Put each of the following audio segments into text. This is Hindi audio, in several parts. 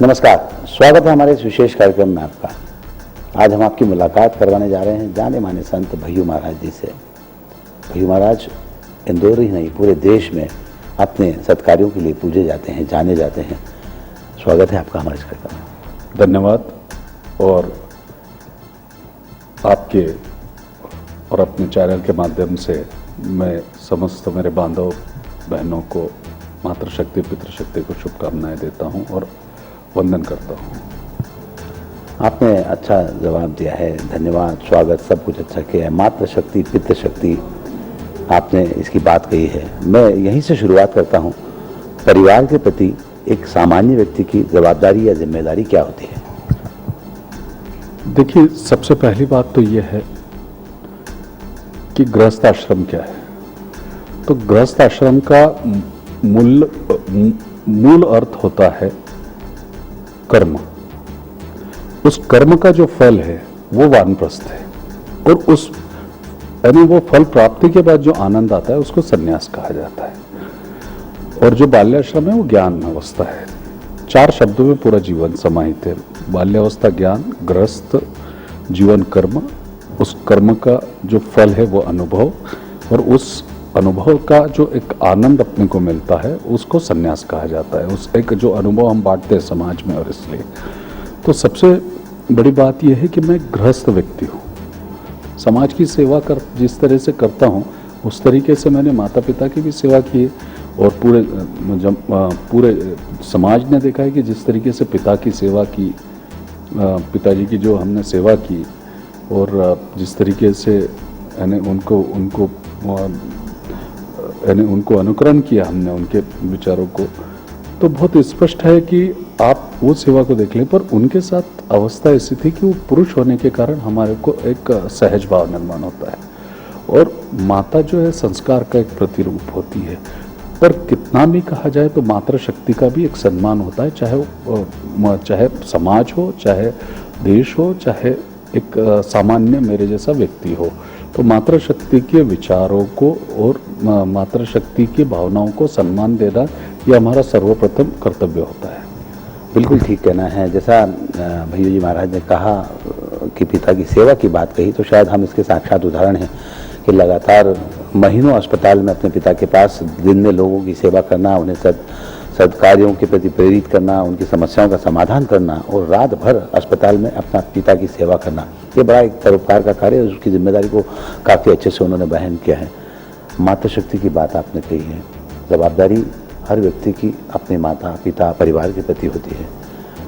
नमस्कार, स्वागत है हमारे इस विशेष कार्यक्रम में आपका। आज हम आपकी मुलाकात करवाने जा रहे हैं जाने माने संत भय्यू महाराज जी से। भय्यू महाराज इंदौर ही नहीं पूरे देश में अपने सत्कार्यों के लिए पूजे जाते हैं, जाने जाते हैं। स्वागत है आपका हमारे इस कार्यक्रम में। धन्यवाद। और आपके और अपने चैनल के माध्यम से मैं समस्त मेरे बांधव बहनों को मातृशक्ति पितृशक्ति को शुभकामनाएं देता हूं और वंदन करता हूं। आपने अच्छा जवाब दिया है, धन्यवाद, स्वागत, सब कुछ अच्छा किया है। मातृशक्ति पितृशक्ति आपने इसकी बात कही है। मैं यहीं से शुरुआत करता हूं। परिवार के प्रति एक सामान्य व्यक्ति की जवाबदारी या जिम्मेदारी क्या होती है? देखिए, सबसे पहली बात तो यह है कि गृहस्थ आश्रम क्या है। तो गृहस्थ आश्रम का मूल अर्थ होता है कर्म। उस कर्म का जो फल है वो वानप्रस्थ है, और उस यानी वो फल प्राप्ति के बाद जो आनंद आता है उसको संन्यास कहा जाता है। और जो बाल्याश्रम है वो ज्ञान अवस्था है। 4 शब्दों में पूरा जीवन समाहित है। बाल्यावस्था ज्ञान, गृहस्थ जीवन कर्म, उस कर्म का जो फल है वो अनुभव, और उस अनुभव का जो एक आनंद अपने को मिलता है उसको संन्यास कहा जाता है। उस एक जो अनुभव हम बांटते हैं समाज में। और इसलिए तो सबसे बड़ी बात यह है कि मैं गृहस्थ व्यक्ति हूँ। समाज की सेवा जिस तरह से करता हूँ उस तरीके से मैंने माता पिता की भी सेवा की है, और पूरे समाज ने देखा है कि जिस तरीके से पिता की सेवा की, पिताजी की जो हमने सेवा की, और जिस तरीके से यानी उनको अनुकरण किया हमने उनके विचारों को, तो बहुत स्पष्ट है कि आप वो सेवा को देख लें। पर उनके साथ अवस्था ऐसी थी कि वो पुरुष होने के कारण हमारे को एक सहज भाव निर्माण होता है, और माता जो है संस्कार का एक प्रतिरूप होती है। पर कितना भी कहा जाए तो मातृशक्ति का भी एक सम्मान होता है, चाहे समाज हो, चाहे देश हो, चाहे एक सामान्य मेरे जैसा व्यक्ति हो। तो मातृशक्ति के विचारों को और मातृशक्ति की भावनाओं को सम्मान देना यह हमारा सर्वप्रथम कर्तव्य होता है। बिल्कुल ठीक कहना है। जैसा भय्यू जी महाराज ने कहा कि पिता की सेवा की बात कही, तो शायद हम इसके साक्षात उदाहरण हैं कि लगातार महीनों अस्पताल में अपने पिता के पास दिन में लोगों की सेवा करना, उन्हें सत्कार्यों के प्रति प्रेरित करना, उनकी समस्याओं का समाधान करना, और रात भर अस्पताल में अपना पिता की सेवा करना, ये बड़ा एक परोपकार का कार्य है। उसकी जिम्मेदारी को काफ़ी अच्छे से उन्होंने बयान किया है। मातृशक्ति की बात आपने कही है। जवाबदारी हर व्यक्ति की अपने माता पिता परिवार के प्रति होती है।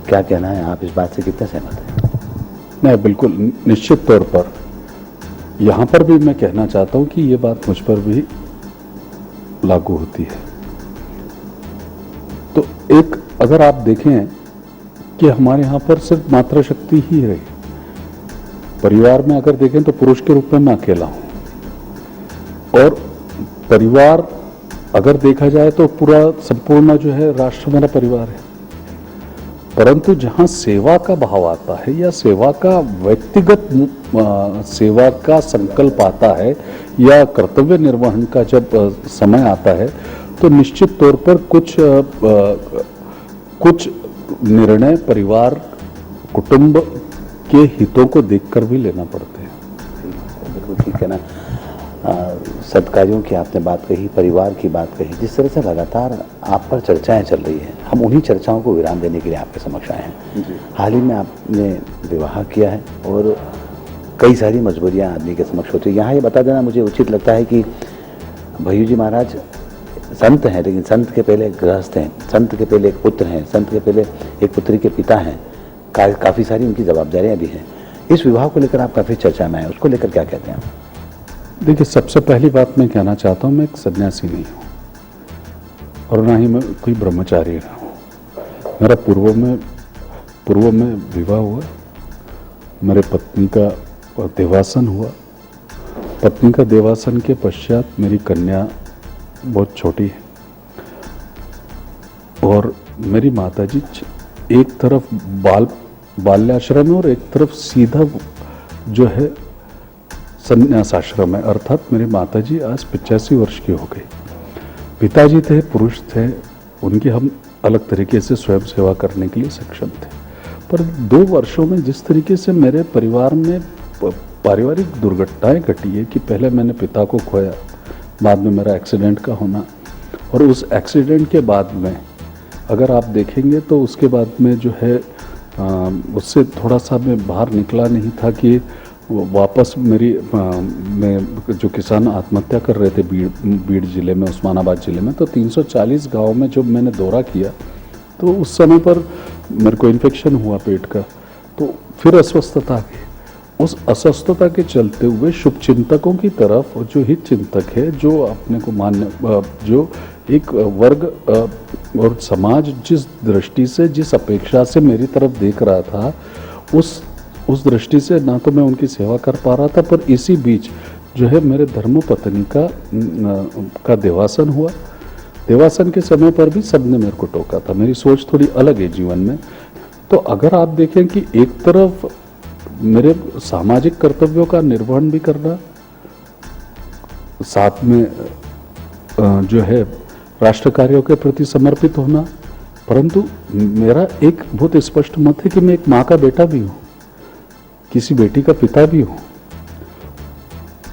क्या कहना है, आप इस बात से कितने सहमत हैं? नहीं, बिल्कुल निश्चित तौर पर यहाँ पर भी मैं कहना चाहता हूँ कि ये बात मुझ पर भी लागू होती है। तो एक अगर आप देखें कि हमारे यहाँ पर सिर्फ मातृशक्ति ही रही, परिवार में अगर देखें तो पुरुष के रूप में मैं अकेला हूँ, और परिवार अगर देखा जाए तो पूरा संपूर्ण जो है राष्ट्र मेरा परिवार है। परंतु जहाँ सेवा का भाव आता है या सेवा का व्यक्तिगत सेवा का संकल्प आता है या कर्तव्य निर्वहन का जब समय आता है, तो निश्चित तौर पर कुछ निर्णय परिवार कुटुंब के हितों को देखकर भी लेना पड़ते हैं। बिल्कुल ठीक है ना। सत्कार्यों की आपने बात कही, परिवार की बात कही। जिस तरह से लगातार आप पर चर्चाएं चल रही हैं, हम उन्हीं चर्चाओं को विराम देने के लिए आपके समक्ष आए हैं। हाल ही में आपने विवाह किया है और कई सारी मजबूरियां आदमी के समक्ष होती है। यहाँ ये बता देना मुझे उचित लगता है कि भय्यू जी महाराज संत हैं, लेकिन संत के पहले गृहस्थ हैं, संत के पहले एक पुत्र हैं, संत के पहले एक पुत्री के पिता हैं। काफ़ी सारी उनकी जवाबदारियाँ भी हैं। इस विवाह को लेकर आप काफ़ी चर्चा में आए, उसको लेकर क्या कहते हैं? देखिए, सबसे पहली बात मैं कहना चाहता हूँ, मैं एक सन्यासी नहीं हूँ और ना ही मैं कोई ब्रह्मचारी रहा हूँ। मेरा पूर्व में विवाह हुआ, मेरे पत्नी का देवासन हुआ। पत्नी का देवासन के पश्चात मेरी कन्या बहुत छोटी है, और मेरी माताजी एक तरफ बाल्याश्रम है और एक तरफ सीधा जो है संन्यास आश्रम है। अर्थात मेरी माताजी आज 85 वर्ष की हो गई। पिताजी थे, पुरुष थे, उनकी हम अलग तरीके से स्वयं सेवा करने के लिए सक्षम थे। पर 2 वर्षों में जिस तरीके से मेरे परिवार में पारिवारिक दुर्घटनाएं घटी है कि पहले मैंने पिता को खोया, बाद में मेरा एक्सीडेंट का होना, और उस एक्सीडेंट के बाद में अगर आप देखेंगे तो उसके बाद में जो है उससे थोड़ा सा मैं बाहर निकला नहीं था कि वापस मैं जो किसान आत्महत्या कर रहे थे बीड़ जिले में, उस्मानाबाद जिले में, तो 340 गांव में जब मैंने दौरा किया तो उस समय पर मेरे को इन्फेक्शन हुआ पेट का, तो फिर अस्वस्थता आ गई। उस अस्वस्थता के चलते हुए शुभ चिंतकों की तरफ, जो हित चिंतक है, जो अपने को मान्य, जो एक वर्ग और समाज जिस दृष्टि से, जिस अपेक्षा से मेरी तरफ देख रहा था, उस दृष्टि से ना तो मैं उनकी सेवा कर पा रहा था, पर इसी बीच जो है मेरे धर्मपत्नी का देवासन हुआ। देवासन के समय पर भी सबने मेरे को टोका था। मेरी सोच थोड़ी अलग है जीवन में। तो अगर आप देखें कि एक तरफ मेरे सामाजिक कर्तव्यों का निर्वहन भी करना, साथ में जो है राष्ट्र कार्यों के प्रति समर्पित होना, परंतु मेरा एक बहुत स्पष्ट मत है कि मैं एक माँ का बेटा भी हूँ, किसी बेटी का पिता भी हूँ।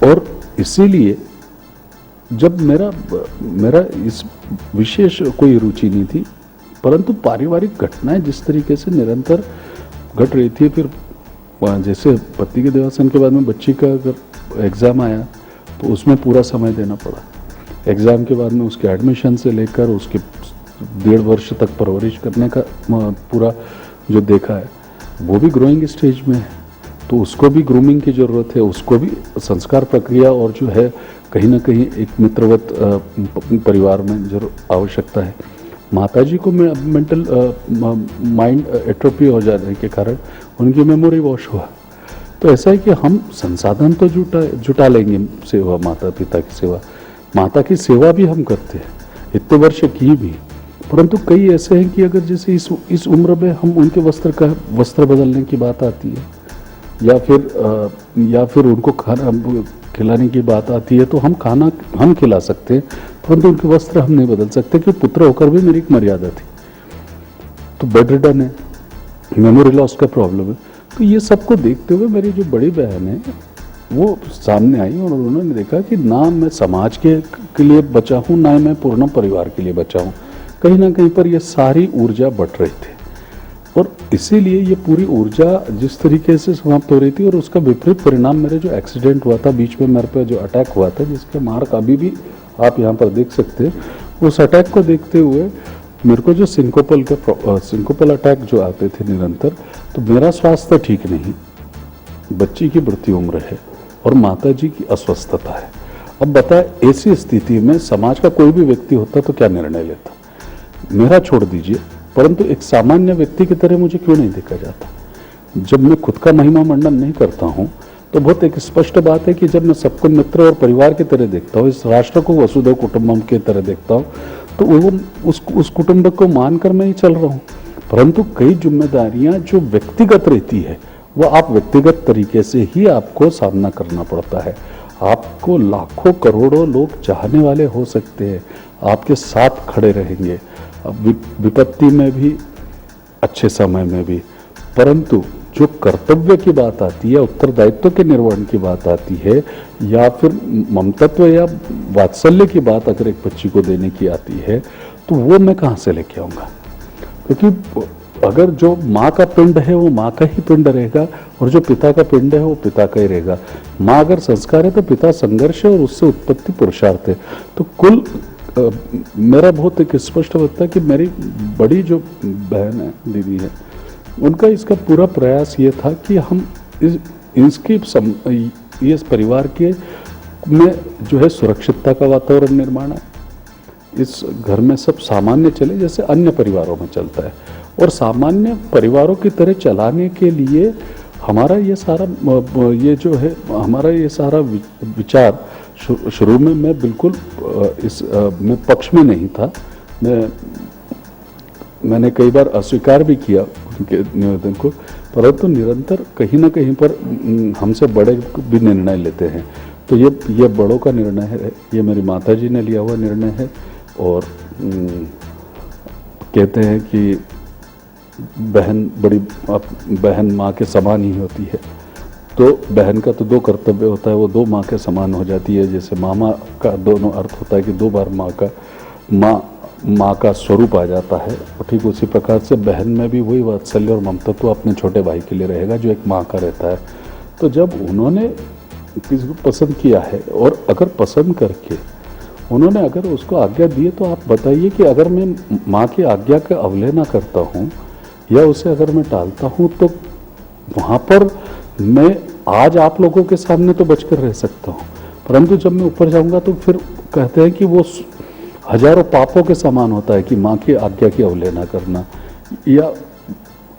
और इसीलिए जब मेरा इस विशेष कोई रुचि नहीं थी, परंतु पारिवारिक घटनाएं जिस तरीके से निरंतर घट रही थी, फिर जैसे पति के देवासन के बाद में बच्ची का अगर एग्ज़ाम आया तो उसमें पूरा समय देना पड़ा। एग्ज़ाम के बाद में उसके एडमिशन से लेकर उसके 1.5 वर्ष तक परवरिश करने का पूरा जो देखा है, वो भी ग्रोइंग स्टेज में है, तो उसको भी ग्रूमिंग की ज़रूरत है, उसको भी संस्कार प्रक्रिया और जो है कहीं ना कहीं एक मित्रवत परिवार में जरूर आवश्यकता है। माताजी को मेंटल माइंड एट्रोफी हो जाने के कारण उनकी मेमोरी वॉश हुआ। तो ऐसा है कि हम संसाधन तो जुटा लेंगे सेवा, माता पिता की सेवा, माता की सेवा भी हम करते हैं, इतने वर्ष की भी, परंतु कई ऐसे हैं कि अगर जैसे इस उम्र में हम उनके वस्त्र बदलने की बात आती है, या फिर उनको खाना खिलाने की बात आती है, तो हम खिला सकते हैं, परंतु उनके वस्त्र हम नहीं बदल सकते, कि पुत्र होकर भी मेरी एक मर्यादा थी। तो बेड रिडन है, मेमोरी लॉस का प्रॉब्लम है। तो ये सबको देखते हुए मेरी जो बड़ी बहन है वो सामने आई और उन्होंने देखा कि ना मैं समाज के लिए बचा हूँ, ना मैं पूर्ण परिवार के लिए बचा हूँ। कहीं ना कहीं पर ये सारी ऊर्जा बट रही थी, और इसीलिए ये पूरी ऊर्जा जिस तरीके से समाप्त हो रही थी, और उसका विपरीत परिणाम मेरे जो एक्सीडेंट हुआ था, बीच में मेरे पे जो अटैक हुआ था, जिसके मार्क अभी भी आप यहाँ पर देख सकते हैं, उस अटैक को देखते हुए मेरे को जो सिंकोपल अटैक जो आते थे निरंतर, तो मेरा स्वास्थ्य ठीक नहीं, बच्ची की बढ़ती उम्र है और माता जी की अस्वस्थता है। अब बताए ऐसी स्थिति में समाज का कोई भी व्यक्ति होता तो क्या निर्णय लेता? मेरा छोड़ दीजिए, परंतु एक सामान्य व्यक्ति की तरह मुझे क्यों नहीं देखा जाता? जब मैं खुद का महिमा मंडन नहीं करता हूँ तो बहुत एक स्पष्ट बात है कि जब मैं सबको मित्र और परिवार की तरह देखता हूँ, इस राष्ट्र को वसुधैव कुटुंबकम की तरह देखता हूँ, तो वो उस कुटुंबक को मानकर मैं ही चल रहा हूँ। परंतु कई जिम्मेदारियां जो व्यक्तिगत रहती है, वो आप व्यक्तिगत तरीके से ही आपको सामना करना पड़ता है। आपको लाखों करोड़ों लोग चाहने वाले हो सकते हैं, आपके साथ खड़े रहेंगे विपत्ति में भी, अच्छे समय में भी, परंतु जो कर्तव्य की बात आती है, उत्तरदायित्व के निर्वहन की बात आती है, या फिर ममतत्व या वात्सल्य की बात अगर एक बच्ची को देने की आती है, तो वो मैं कहाँ से लेके आऊँगा? क्योंकि अगर जो माँ का पिंड है वो माँ का ही पिंड रहेगा, और जो पिता का पिंड है वो पिता का ही रहेगा। माँ अगर संस्कार है तो पिता संघर्ष है, और उससे उत्पत्ति पुरुषार्थ है। तो कुल मेरा बहुत एक स्पष्ट लगता है कि मेरी बड़ी जो बहन है, दीदी है, उनका इसका पूरा प्रयास ये था कि हम इस परिवार के में जो है सुरक्षितता का वातावरण निर्माण है, इस घर में सब सामान्य चले जैसे अन्य परिवारों में चलता है, और सामान्य परिवारों की तरह चलाने के लिए हमारा ये सारा विचार शुरू में मैं बिल्कुल मैं पक्ष में नहीं था। मैंने कई बार अस्वीकार भी किया उनके निवेदन को, परंतु निरंतर कहीं ना कहीं पर हमसे बड़े भी निर्णय लेते हैं। तो ये बड़ों का निर्णय है, ये मेरी माताजी ने लिया हुआ निर्णय है, और कहते हैं कि बहन माँ के समान ही होती है, तो बहन का तो दो कर्तव्य होता है, वो दो माँ के समान हो जाती है। जैसे मामा का दोनों अर्थ होता है कि दो बार माँ का स्वरूप आ जाता है, और ठीक उसी प्रकार से बहन में भी वही वात्सल्य और ममता तो अपने छोटे भाई के लिए रहेगा जो एक माँ का रहता है। तो जब उन्होंने किसी को पसंद किया है, और अगर पसंद करके उन्होंने अगर उसको आज्ञा दी है, तो आप बताइए कि अगर मैं माँ की आज्ञा का अवहेलना करता हूँ या उसे अगर मैं टालता हूँ, तो वहाँ पर मैं आज आप लोगों के सामने तो बचकर रह सकता हूँ, परंतु जब मैं ऊपर जाऊँगा तो फिर कहते हैं कि वो हजारों पापों के समान होता है कि माँ की आज्ञा की अवहेलना करना या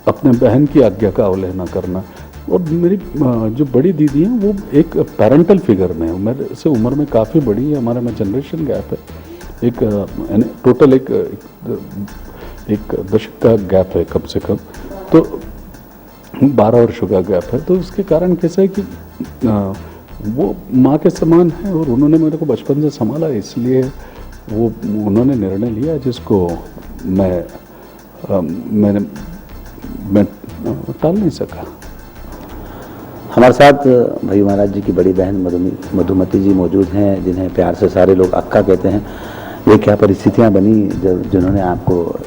अपने बहन की आज्ञा का अवहेलना करना। और मेरी जो बड़ी दीदी हैं वो एक पैरेंटल फिगर में है, मेरे से उम्र में काफ़ी बड़ी है, हमारे में जनरेशन गैप है, एक टोटल एक दशक का गैप है कम से कम, तो 12 वर्षों का गैप है। तो उसके कारण कैसा है कि वो माँ के समान है, और उन्होंने मेरे को बचपन से संभाला, इसलिए वो उन्होंने निर्णय लिया जिसको मैं टाल नहीं सका। हमारे साथ भैया महाराज जी की बड़ी बहन मधुमती जी मौजूद हैं, जिन्हें प्यार से सारे लोग अक्का कहते हैं। ये क्या परिस्थितियां बनी जब जिन्होंने आपको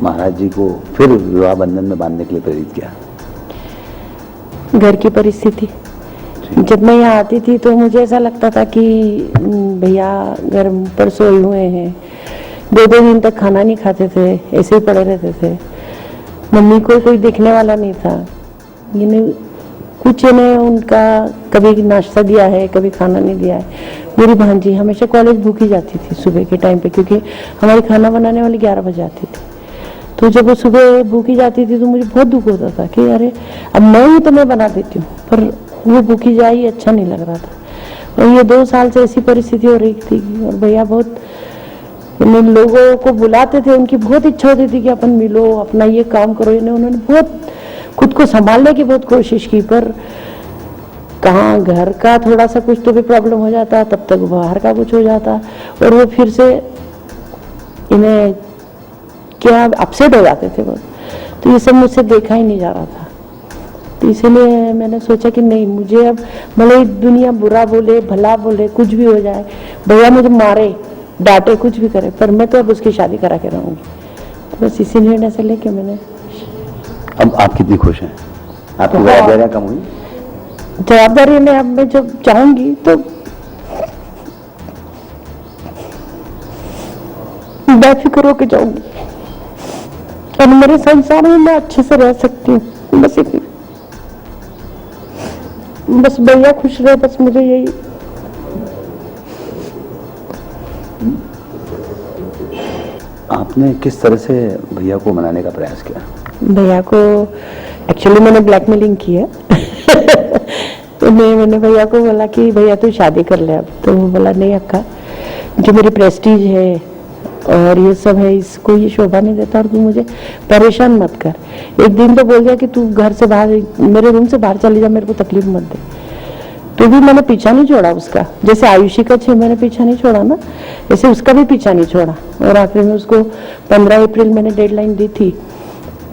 महाराज जी को फिर विवाह बंधन में बांधने के लिए प्रेरित किया? घर की परिस्थिति, जब मैं यहाँ आती थी तो मुझे ऐसा लगता था कि भैया घर पर सोए हुए हैं, 2-2 दिन तक खाना नहीं खाते थे, ऐसे ही पड़े रहते थे। मम्मी को कोई देखने वाला नहीं था, कुछ इन्हें उनका कभी नाश्ता दिया है, कभी खाना नहीं दिया है। मेरी भांजी हमेशा कॉलेज भूखी जाती थी सुबह के टाइम पे, क्योंकि हमारी खाना बनाने वाली 11 बजे आती थी। तो जब वो सुबह भूखी जाती थी तो मुझे बहुत दुख होता था कि अरे अब मैं ही तो मैं बना देती हूँ, पर वो भूखी जाए अच्छा नहीं लग रहा था। और ये 2 साल से ऐसी परिस्थिति हो रही थी, और भैया बहुत लोगों को बुलाते थे, उनकी बहुत इच्छा होती थी कि अपन मिलो, अपना ये काम करो। उन्होंने बहुत खुद को संभालने की बहुत कोशिश की, पर कहाँ घर का थोड़ा सा कुछ तो भी प्रॉब्लम हो जाता, तब तक बाहर का कुछ हो जाता, और वो फिर से इन्हें क्या अपसेट हो जाते थे वो। तो ये सब मुझसे देखा ही नहीं जा रहा था, तो इसीलिए मैंने सोचा कि नहीं, मुझे अब भले ही दुनिया बुरा बोले, भला बोले, कुछ भी हो जाए, भैया मुझे मारे डांटे कुछ भी करे, पर मैं तो अब उसकी शादी करा के रहूँगी। तो बस इसी निर्णय से लेके मैंने। अब आप कितनी खुश हैं? आपकी जवाबदारियां कम हुई? जवाबदारी में अब मैं जब जाऊंगी तो बेफिक्र होके जाऊंगी, और मेरे संसार में मैं अच्छे से रह सकती हूँ, बस इतना। बस भैया खुश रहे, बस मुझे यही। आपने किस तरह से भैया को मनाने का प्रयास किया? भैया को एक्चुअली मैंने ब्लैकमेलिंग की है तो मैंने भैया को बोला कि भैया तू शादी कर ले अब। तो वो बोला नहीं अक्का, जो मेरी प्रेस्टीज है और ये सब है, इसको ये शोभा नहीं देता, और तू मुझे परेशान मत कर। एक दिन तो बोल दिया कि तू घर से बाहर, मेरे रूम से बाहर चली जा, मेरे को तकलीफ मत दे। तो भी मैंने पीछा नहीं छोड़ा उसका, जैसे आयुषी का 6 महीने पीछा नहीं छोड़ा ना, ऐसे उसका भी पीछा नहीं छोड़ा। और आखिर में उसको 15 अप्रैल मैंने डेडलाइन दी थी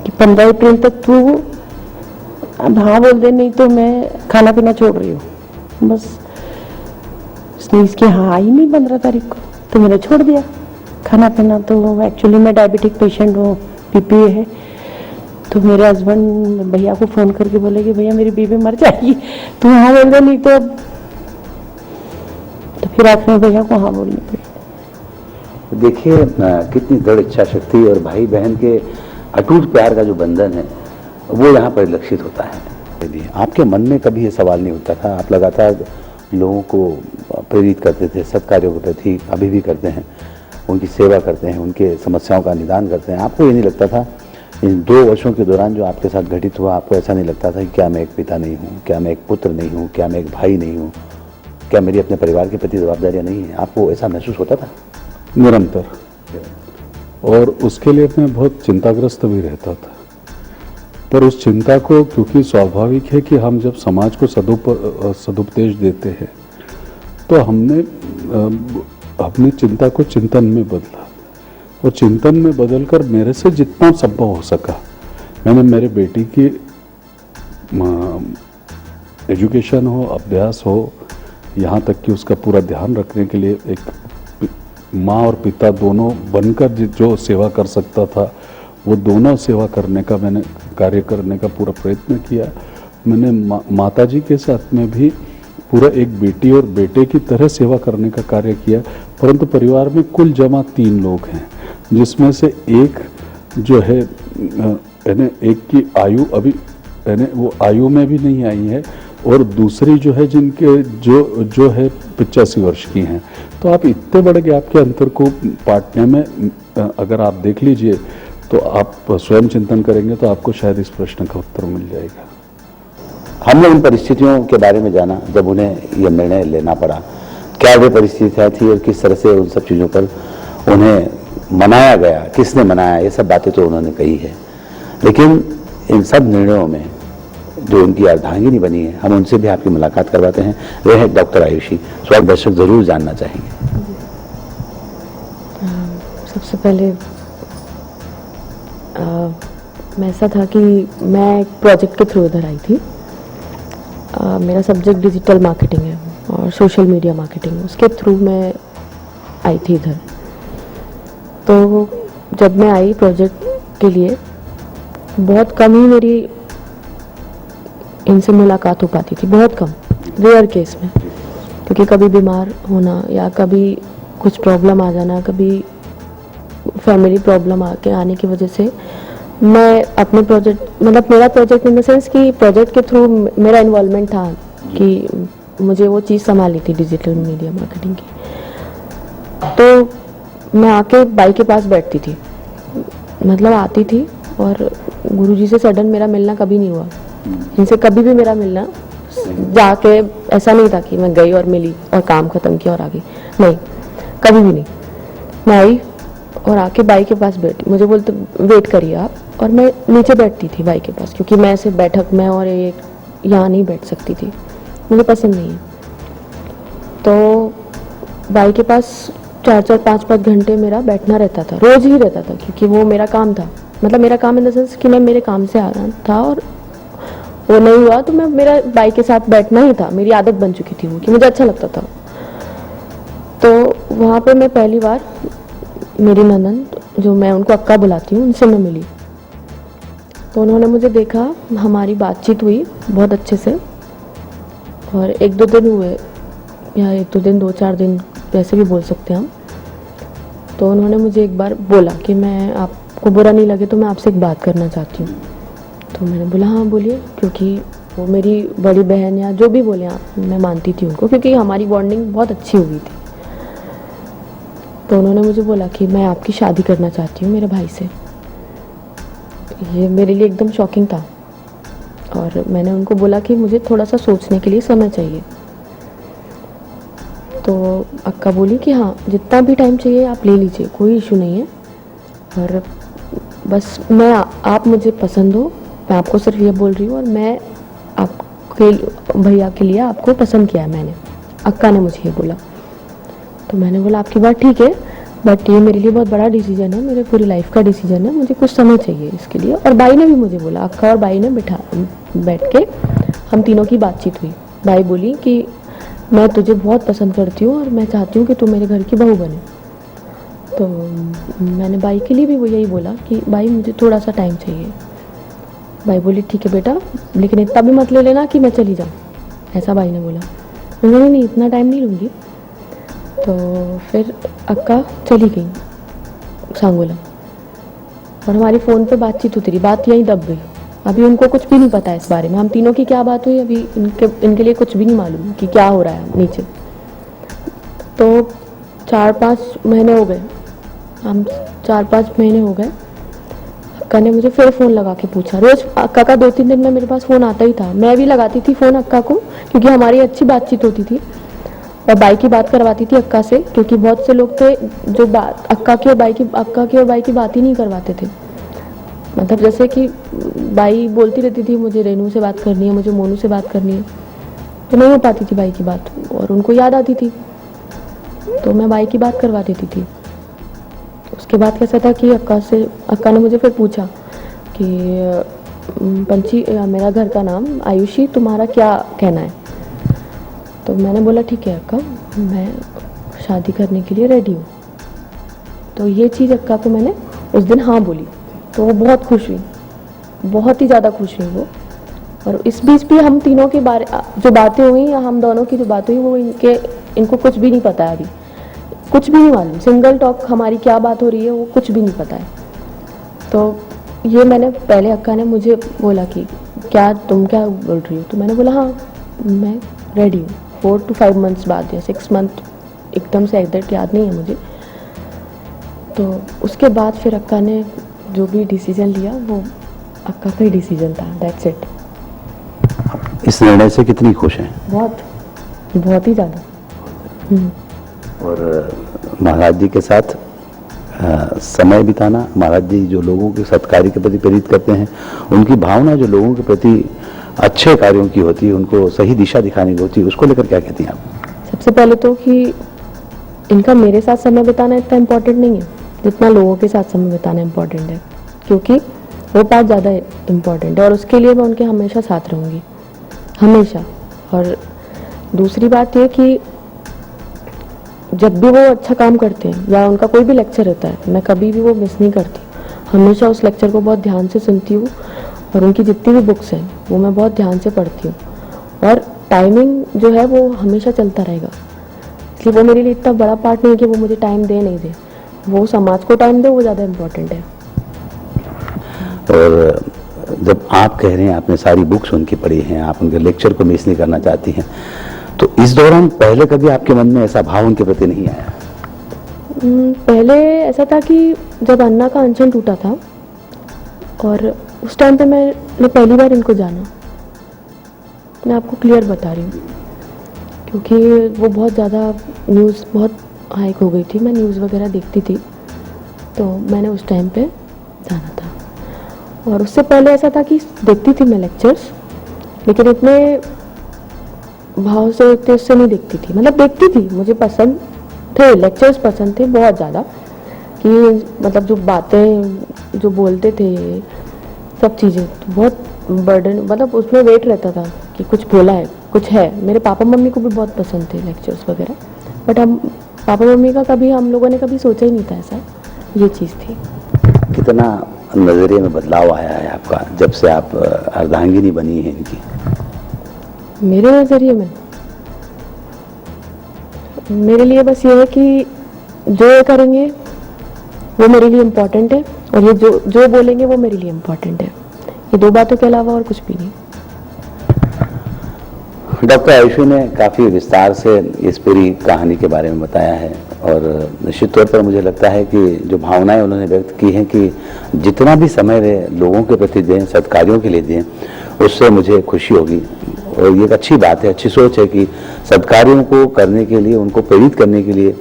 कि 15 अप्रैल तक तू अब हाँ बोल दे, नहीं तो मैं खाना पीना छोड़ रही हूँ। बस उसने इसकी हाँ आई नहीं 15 तारीख को, तो मैंने छोड़ दिया खाना पीना। तो एक्चुअली मैं डायबिटिक पेशेंट हूँ, बीपी है। तो मेरे हस्बैंड भैया को फोन करके बोले कि भैया मेरी बीबी मर जाएगी, तू हाँ बोल दे, नहीं तो फिर आखिर में भैया को हाँ बोलनी पड़ी। देखिए कितनी दृढ़ इच्छा शक्ति और भाई बहन के अटूट प्यार का जो बंधन है वो यहाँ परिलक्षित होता है। आपके मन में कभी ये सवाल नहीं उठता था? आप लगातार लोगों को प्रेरित करते थे सत्कार्यों के प्रति, अभी भी करते हैं, उनकी सेवा करते हैं, उनके समस्याओं का निदान करते हैं। आपको ये नहीं लगता था इन 2 वर्षों के दौरान जो आपके साथ घटित हुआ, आपको ऐसा नहीं लगता था कि क्या मैं एक पिता नहीं हूँ, क्या मैं एक पुत्र नहीं हूँ, क्या मैं एक भाई नहीं हूँ, क्या मेरी अपने परिवार के प्रति जवाबदारियाँ नहीं हैं? आपको ऐसा महसूस होता था? निरंतर, और उसके लिए मैं बहुत चिंताग्रस्त भी रहता था। पर उस चिंता को, क्योंकि स्वाभाविक है कि हम जब समाज को सदुपदेश देते हैं तो हमने अपनी चिंता को चिंतन में बदला। और चिंतन में बदलकर मेरे से जितना संभव हो सका मैंने मेरे बेटी की एजुकेशन हो, अभ्यास हो, यहाँ तक कि उसका पूरा ध्यान रखने के लिए एक माँ और पिता दोनों बनकर जो सेवा कर सकता था वो दोनों सेवा करने का मैंने कार्य करने का पूरा प्रयत्न किया। मैंने माता जी के साथ में भी पूरा एक बेटी और बेटे की तरह सेवा करने का कार्य किया। परंतु परिवार में कुल जमा 3 लोग हैं, जिसमें से एक जो है एक की आयु अभी वो आयु में भी नहीं आई है और दूसरी जो है जिनके जो है 85 वर्ष की हैं। तो आप इतने बड़े गैप के अंतर को पाटने में अगर आप देख लीजिए तो आप स्वयं चिंतन करेंगे तो आपको शायद इस प्रश्न का उत्तर मिल जाएगा। हमने उन परिस्थितियों के बारे में जाना जब उन्हें यह निर्णय लेना पड़ा, क्या वे परिस्थितियाँ थी और किस तरह से उन सब चीज़ों पर उन्हें मनाया गया, किसने मनाया, ये सब बातें तो उन्होंने कही है। लेकिन इन सब निर्णयों में जो उनकी अर्धांगिनी बनी है, हम उनसे भी आपकी मुलाकात करवाते हैं। वे हैं डॉक्टर आयुषी। स्वागत दर्शक जरूर जानना चाहेंगे। सबसे पहले मैं ऐसा था कि मैं एक प्रोजेक्ट के थ्रू इधर आई थी। मेरा सब्जेक्ट डिजिटल मार्केटिंग है और सोशल मीडिया मार्केटिंग, उसके थ्रू मैं आई थी इधर। तो जब मैं आई प्रोजेक्ट के लिए बहुत कम ही मेरी इनसे मुलाकात हो पाती थी, बहुत कम, रेयर केस में, क्योंकि कभी बीमार होना या कभी कुछ प्रॉब्लम आ जाना, कभी फैमिली प्रॉब्लम आने की वजह से मैं अपने प्रोजेक्ट मतलब मेरा प्रोजेक्ट इन द सेंस कि प्रोजेक्ट के थ्रू मेरा इन्वॉल्वमेंट था कि मुझे वो चीज़ संभाली थी डिजिटल मीडिया मार्केटिंग की। तो मैं आके बाई के पास बैठती थी, मतलब आती थी और गुरुजी से सडन मेरा मिलना कभी नहीं हुआ। इनसे कभी भी मेरा मिलना जाके ऐसा नहीं था कि मैं गई और मिली और काम खत्म किया और आ गई, नहीं, कभी भी नहीं। मैं आई और आके बाई के पास बैठी, मुझे बोलते वेट करिए आप, और मैं नीचे बैठती थी बाई के पास, क्योंकि मैं ऐसे बैठक में और यहाँ नहीं बैठ सकती थी, मुझे पसंद नहीं है। तो बाई के पास 4-4, 5-5 घंटे मेरा बैठना रहता था, रोज ही रहता था, क्योंकि वो मेरा काम था। मतलब मेरा काम इन द सेंस कि मैं मेरे काम से आ रहा था और वो नहीं हुआ तो मैं मेरा बाई के साथ बैठना ही था, मेरी आदत बन चुकी थी वो, कि मुझे अच्छा लगता था। तो वहाँ पे मैं पहली बार मेरी ननद, जो मैं उनको अक्का बुलाती हूँ, उनसे मैं मिली। तो उन्होंने मुझे देखा, हमारी बातचीत हुई बहुत अच्छे से, और 1-2 दिन हुए, या 1-2 दिन 2-4 दिन वैसे भी बोल सकते हैं हम। तो उन्होंने मुझे एक बार बोला कि मैं, आपको बुरा नहीं लगे तो मैं आपसे एक बात करना चाहती हूँ। तो मैंने बोला हाँ बोलिए, क्योंकि वो मेरी बड़ी बहन या जो भी बोले आप, मैं मानती थी उनको, क्योंकि हमारी बॉन्डिंग बहुत अच्छी हुई थी। तो उन्होंने मुझे बोला कि मैं आपकी शादी करना चाहती हूँ मेरे भाई से। ये मेरे लिए एकदम शॉकिंग था, और मैंने उनको बोला कि मुझे थोड़ा सा सोचने के लिए समय चाहिए। तो अक्का बोली कि हाँ, जितना भी टाइम चाहिए आप ले लीजिए, कोई इशू नहीं है, और बस आप मुझे पसंद हो, मैं आपको सिर्फ ये बोल रही हूँ, और मैं आपके भैया के लिए आपको पसंद किया है मैंने, अक्का ने मुझे ये बोला। तो मैंने बोला आपकी बात ठीक है, बट ये मेरे लिए बहुत बड़ा डिसीजन है, मेरे पूरी लाइफ का डिसीजन है, मुझे कुछ समय चाहिए इसके लिए। और बाई ने भी मुझे बोला, अक्का और बाई ने बैठ के हम तीनों की बातचीत हुई। बाई बोली कि मैं तुझे बहुत पसंद करती हूँ और मैं चाहती हूँ कि तू मेरे घर की बहू बने। तो मैंने बाई के लिए भी वो यही बोला कि बाई मुझे थोड़ा सा टाइम चाहिए। बाई बोली ठीक है बेटा, लेकिन इतना भी मत ले लेना कि मैं चली जाऊँ, ऐसा बाई ने बोला। मैंने नहीं, इतना टाइम नहीं लूँगी। तो फिर अक्का चली गई सांगोला, और हमारी फ़ोन पे बातचीत होती रही, बात यहीं दब गई। अभी उनको कुछ भी नहीं पता है इस बारे में, हम तीनों की क्या बात हुई अभी इनके लिए कुछ भी नहीं मालूम कि क्या हो रहा है नीचे। तो 4-5 महीने हो गए, हम 4-5 महीने हो गए। अक्का ने मुझे फिर फ़ोन लगा के पूछा, रोज़ अक्का का 2-3 दिन में मेरे पास फ़ोन आता ही था, मैं भी लगाती थी फ़ोन अक्का को, क्योंकि हमारी अच्छी बातचीत होती थी, और बाई की बात करवाती थी अक्का से, क्योंकि बहुत से लोग थे जो बात अक्का की और बाई की बात ही नहीं करवाते थे। मतलब जैसे कि बाई बोलती रहती थी मुझे रेनू से बात करनी है, मुझे मोनू से बात करनी है, तो नहीं हो पाती थी बाई की बात, और उनको याद आती थी, तो मैं बाई की बात करवा देती थी। उसके बाद कैसा था कि अक्का ने मुझे फिर पूछा कि पंची, मेरा घर का नाम आयुषी, तुम्हारा क्या कहना है? तो मैंने बोला ठीक है अक्का, मैं शादी करने के लिए रेडी हूँ। तो ये चीज़ अक्का को मैंने उस दिन हाँ बोली, तो वो बहुत खुश हुई, बहुत ही ज़्यादा खुश हुई वो। और इस बीच भी हम तीनों के बारे जो बातें हुई, या हम दोनों की जो बात हुई, वो इनको कुछ भी नहीं पता है, अभी कुछ भी नहीं मालूम। सिंगल टॉक हमारी क्या बात हो रही है वो कुछ भी नहीं पता है। तो ये मैंने पहले अक्का ने मुझे बोला कि तुम क्या बोल रही हो? तो मैंने बोला हाँ मैं रेडी हूँ। 4 to 5 months बाद या 6 month, एकदम से एग्जैक्ट याद नहीं है मुझे। तो उसके बाद फिर अक्का ने जो भी डिसीजन लिया वो अक्का का ही डिसीजन था, दैट्स इट। इस निर्णय से कितनी खुश हैं? बहुत ही ज़्यादा। और महाराज जी के साथ समय बिताना, महाराज जी जो लोगों के सत्कार्य के प्रति प्रेरित करते हैं, उनकी भावना जो लोगों के प्रति अच्छे कार्यों की होती है, उनको सही दिशा दिखाने की होती है, उसको लेकर क्या कहती हैं आप? सबसे पहले तो कि इनका मेरे साथ समय बिताना इतना इम्पोर्टेंट नहीं है जितना लोगों के साथ समय बिताना इम्पोर्टेंट है, क्योंकि वो पार्ट ज़्यादा इम्पोर्टेंट है और उसके लिए मैं उनके हमेशा साथ रहूँगी, हमेशा। और दूसरी बात ये कि जब भी वो अच्छा काम करते हैं या उनका कोई भी लेक्चर होता है, मैं कभी भी वो मिस नहीं करती, हमेशा उस लेक्चर को बहुत ध्यान से सुनती हूँ। और उनकी जितनी भी बुक्स हैं वो मैं बहुत ध्यान से पढ़ती हूँ, और टाइमिंग जो है वो हमेशा चलता रहेगा। इसलिए वो मेरे लिए इतना बड़ा पार्ट नहीं है कि वो मुझे टाइम दे नहीं दे, वो समाज को टाइम दे, वो ज़्यादा इम्पोर्टेंट है। और जब आप कह रहे हैं आपने सारी बुक्स उनकी पढ़ी हैं, आप उनके लेक्चर को मिस नहीं करना चाहती हैं, तो इस दौरान पहले कभी आपके मन में ऐसा भाव उनके प्रति नहीं आया? पहले ऐसा था कि जब अन्ना का अनशन टूटा था और उस टाइम पे मैंने पहली बार इनको जाना, मैं आपको क्लियर बता रही हूँ, क्योंकि वो बहुत ज़्यादा न्यूज़ बहुत हाइक हो गई थी, मैं न्यूज़ वगैरह देखती थी, तो मैंने उस टाइम पे जाना था। और उससे पहले ऐसा था कि देखती थी मैं लेक्चर्स, लेकिन इतने भाव से इतने उससे नहीं देखती थी, मतलब देखती थी, मुझे पसंद थे लेक्चर्स, पसंद थे बहुत ज़्यादा, कि मतलब जो बातें जो बोलते थे सब चीज़ें, तो बहुत बर्डन, मतलब उसमें वेट रहता था कि कुछ बोला है, कुछ है। मेरे पापा मम्मी को भी बहुत पसंद थे लेक्चर्स वगैरह, बट हम पापा मम्मी का कभी हम लोगों ने कभी सोचा ही नहीं था ऐसा, ये चीज़ थी। कितना नजरिए में बदलाव आया है आपका जब से आप अर्धांगिनी बनी है इनकी? मेरे नज़रिए में मेरे लिए बस ये है कि जो ये करेंगे वो मेरे लिए इम्पोर्टेंट है, और ये जो बोलेंगे वो मेरे लिए इम्पोर्टेंट है, ये दो बातों के अलावा और कुछ भी नहीं। डॉक्टर आयुषी ने काफ़ी विस्तार से इस पूरी कहानी के बारे में बताया है, और निश्चित तौर पर मुझे लगता है कि जो भावनाएं उन्होंने व्यक्त की हैं कि जितना भी समय वे लोगों के प्रति दें, सत्कार्यों के लिए दें, उससे मुझे खुशी होगी। और ये एक अच्छी बात है, अच्छी सोच है कि सत्कार्यों को करने के लिए, उनको प्रेरित करने के लिए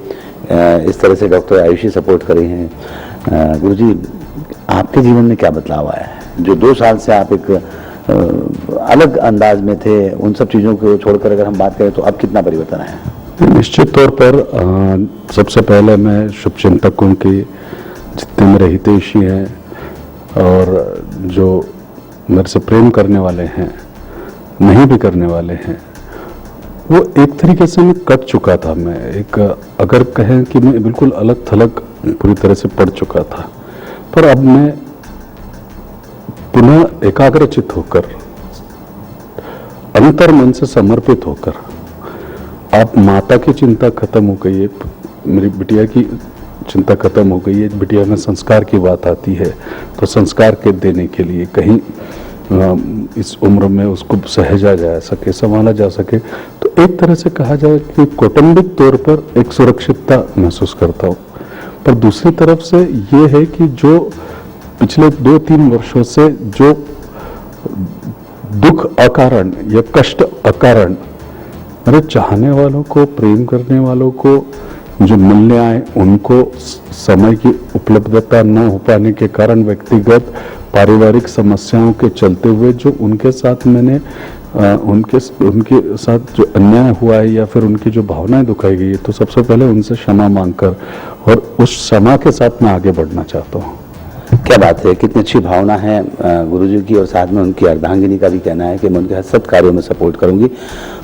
इस तरह से डॉक्टर आयुषी सपोर्ट कर रही हैं। गुरुजी, आपके जीवन में क्या बदलाव आया है? जो 2 साल से आप एक अलग अंदाज में थे, उन सब चीज़ों को छोड़कर अगर हम बात करें तो अब कितना परिवर्तन आया? निश्चित तौर पर सबसे पहले मैं शुभचिंतकों की जितने मेरे हितैषी हैं और जो मेरे से प्रेम करने वाले हैं, नहीं भी करने वाले हैं, वो एक तरीके से मैं कट चुका था। मैं एक अगर कहें कि मैं बिल्कुल अलग थलग पूरी तरह से पड़ चुका था, पर अब मैं पुनः एकाग्रचित होकर, अंतर मन से समर्पित होकर, आप माता की चिंता खत्म हो गई है, मेरी बिटिया की चिंता खत्म हो गई है, बिटिया में संस्कार की बात आती है, तो संस्कार के देने के लिए कहीं इस उम्र में उसको सहेजा जा सके, संभाला जा सके, तो एक तरह से कहा जाए कि कौटुंबिक तौर पर एक सुरक्षितता महसूस करता हूँ। पर दूसरी तरफ से ये है कि जो पिछले 2-3 वर्षों से जो दुख अकारण या कष्ट अकारण मेरे चाहने वालों को, प्रेम करने वालों को जो मूल्य आए उनको समय की उपलब्धता न हो पाने के कारण व्यक्तिगत पारिवारिक समस्याओं के चलते हुए जो उनके साथ मैंने उनके साथ जो अन्याय हुआ है या फिर उनकी जो भावनाएं दुखाई गई है, तो सबसे पहले उनसे क्षमा मांगकर और उस क्षमा के साथ मैं आगे बढ़ना चाहता हूँ। क्या बात है, कितनी अच्छी भावना है गुरुजी की, और साथ में उनकी अर्धांगिनी का भी कहना है कि मैं उनके हर सत् कार्यों में सपोर्ट करूंगी।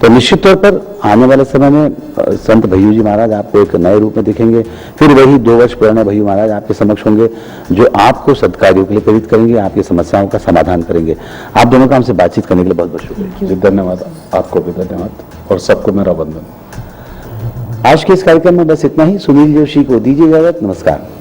तो निश्चित तौर पर आने वाले समय में संत भय्यू जी महाराज आपको एक नए रूप में दिखेंगे, फिर वही 2 वर्ष पुराने भय्यू महाराज आपके समक्ष होंगे जो आपको सत्कार्यों के लिए प्रेरित करेंगे, आपकी समस्याओं का समाधान करेंगे। आप दोनों का हमसे बातचीत करने के लिए बहुत बहुत शुक्रिया जी, धन्यवाद। आपको भी धन्यवाद और सबको मेरा वंदन। आज के इस कार्यक्रम में बस इतना ही। सुनील जोशी को दीजिए इजाजत। नमस्कार।